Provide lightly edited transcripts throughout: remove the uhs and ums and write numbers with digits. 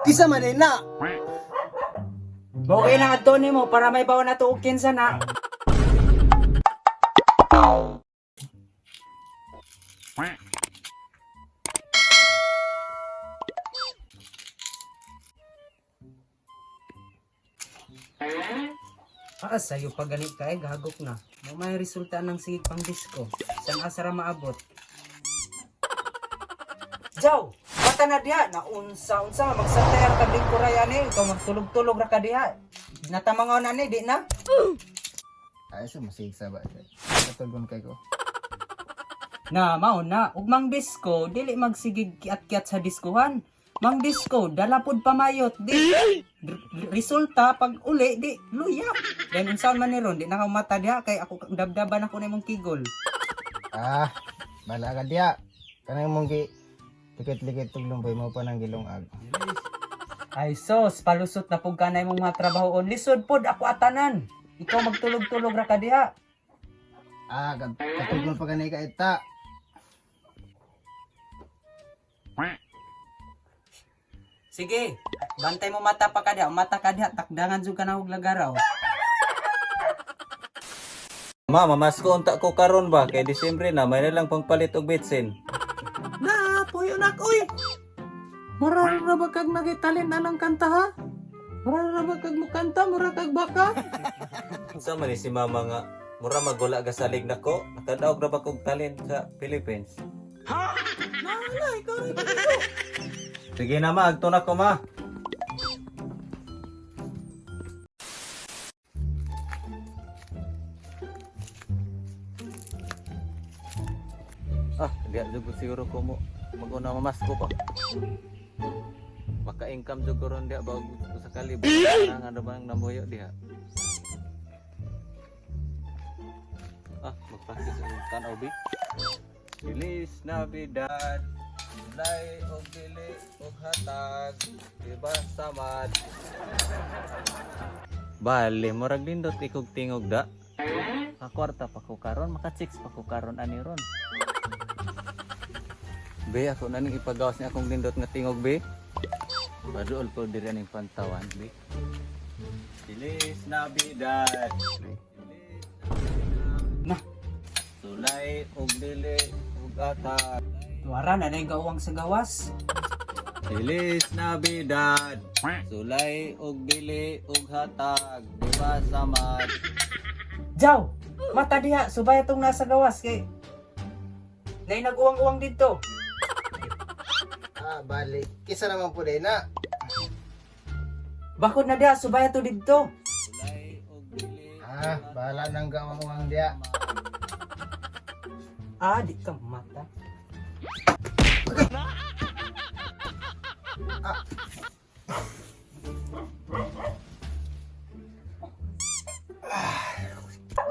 Kisa man din na. Baway lang adto nimo para may bawa na tuog kinsa na. Sa'yo pag ganit ka gagok na. May resulta ng sigig pang disco. San asara maabot? Jaw! Bata na diha! Naunsa-unsa magsantayar ka din kurayan eh. Ikaw magtulog-tulog ra ka diha. Natamangaw na ni, di na? Ay, so masigsa ba? Katulgon kay ko. Na, mao na. Ug mang disco, dili magsigig kiat-kiat sa diskuhan. Mang disco, dalapod pamayot, di. Resulta, pag uli, di, luya. Then, unsaon man ni ron, di nakamata diha, kay ako dabdaban ako na imong kigol. Ah, bala ka diya. Kanang mong likit-likit tuglumbay mo pa ng gilongag. Ay sos, palusot na pug kanay mong mga trabaho on. Lisod pod ako atanan. Ikaw magtulog-tulog ra ka diha. Ah, katulgon pa ganay ka ita. Sige, bantay mo mata pa ka diha. Mata ka diha, takdangan jud ka na og lagaraw. Ma, mamasko unta ko karon ba kay Disyembre na may na lang pangpalit og bitsin. Na, puyo nak uy. Mura ra ba kag nagitalent anang kanta ha? Mura ra ba kag mukanta, mura kag baka? Unsa man ni si mama nga mura magula ga salig nako, nakadaog ra ba kog talent sa Philippines? Na, ikaw rin ba? Sige na ma, agto na ko ma. Diya jud siguro ko mo maguna mamasko pa. Maka-income jud ko ron diya ba sa kalib. Nang ano ba ang namuyo diha. Magpakis ang tanaw bi. Feliz Navidad. Julay og dili og hatag. Diba samad. Bale, murag lindot ikog tingog da. Kwarta pa ko karon, maka 6 pa ko karon ani ron. Be, ako na ning ipagawas niya akong lindot nga tingog, be. Paduol ko diri ning pantawan, be. Feliz Navidad. Na, Sulay og dili og atag. tuwara na na gawang sa gawas. Feliz Navidad. Sulay og dili og hatag. Diba samad. Jaw, mata diha, subay itong nasa gawas kay nay nag-uwang-uwang dito. Ah, bali. Kisa naman po din na. Bakod na diha, subay ito dito. Sulay og dili. Ah, bahala nang gawang-uwang diya. Ah, di ka mata.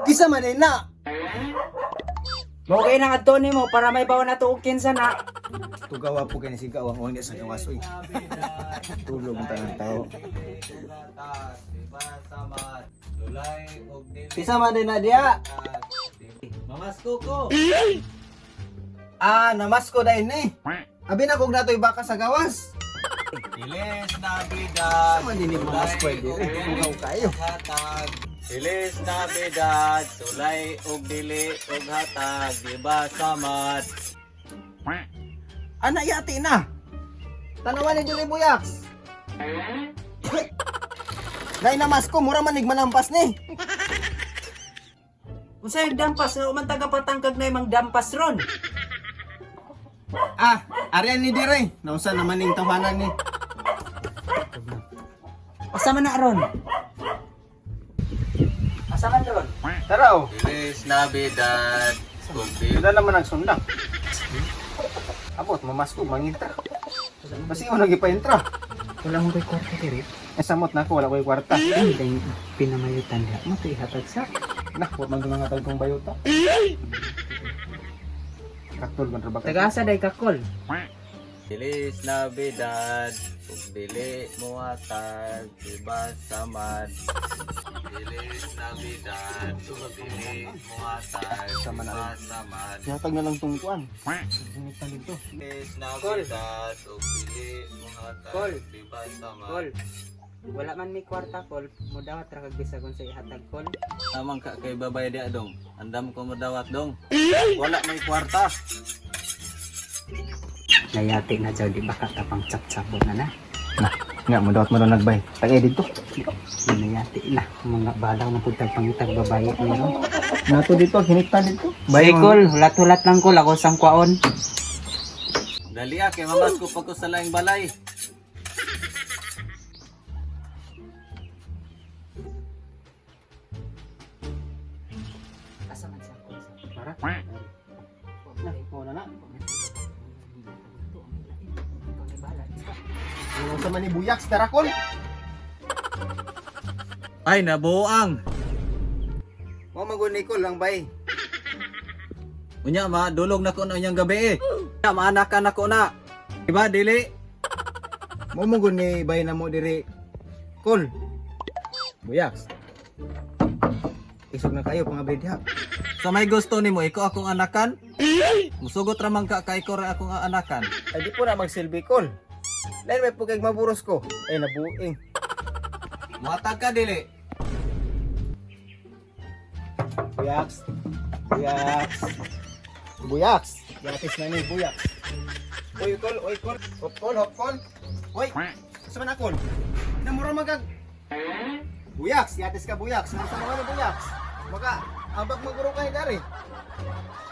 Kisa man din na. Mawagay nang adto nimo para may bawa na tuog kinsa na. Tugawa po kani si gawang-uwang diya sa gawas oy. Tulog ta ng tao. Diba samad. Sulay og dili. Kisa man din na diya. Mamasko ko. Ah, namasko dahil ni. Abi na kog natoy baka sa gawas. Feliz Navidad. Sama din ni mga pwede. Tugaw kayo. Hatag. Feliz Navidad. Sulay og dili og hatag. Diba samad. Ana yati na. Tanawan ni Julie Buyaks. Dahil namasko, mura man nigmanampas ni. Unsay dampas nga uman taga patangkag na imong dampas ron. Ah, arian ni dire. Nausa naman ning tawanan ni. Asa man na ron? Asa man ron? Tara oh. Feliz Navidad. Sila naman nagsundang. Abot, mamasko, mangintra. Kasi mo nagipa-intra. Wala mo kay kwarta diri. Samot na ako, wala ko yung kwarta. Ay, dahil pinamayutan niya. Matay hatag sa. Nah, huwag man dumangatag kong bayota. Kaktol kontra baka. Taga-asa day kakol. Feliz Navidad. Ug dili mo hatag. Diba samad. Bilis Navidad, dili mo hatag pasamad. Yatag na lang tungkuan. Hinitan dito. Bilis Navidad, dili mo Col. hatag pasamad. Kol. Wala man may kwarta kol, mo dawat ra kag bisagon sa ihatag kol. Amang ka kay babay dia dong. Andam ko madawat dong. Wala may kwarta. Nayati na jaw di baka tapang tsap-tsapon na. Nah, nga mo dawat mo na nagbay. Tagay dito. Nayati na mga balaw na pud pangitag babae meron. Nato dito, hinitan dito. Bay kol, hulat-hulat lang kol ako sang kwaon. Dali kay mamas ko pag ko sa laing balay. Asa man sa kol? Para? Mo na na. Ano sa man ni buyak sa tarakol? Ay nabuang. Mo magunikol lang bay. Unya ma dulog na ko na unyang gabi eh. Ya maanakan ako na. Diba dili? Mo maguni bay na mo diri. Kol. Buyak. Isog na kayo pangabay diha. Sa may gusto nimo iko akong anakan? Musugot ra man ka kay ko ra akong anakan. Ay di po na magsilbi kol. Lain may pugay maburos ko. Ay nabuing. Muhatag ka dili. Buyaks. Buyaks. Buyaks. Yatis na ni buyaks. Oy kol, oy kol. Hop kol, hop kol. Oy. Sa man akol. Namura magag. Buyaks, yatis ka buyaks. Nasa mga ni buyaks. Maka abag maguro kay dari.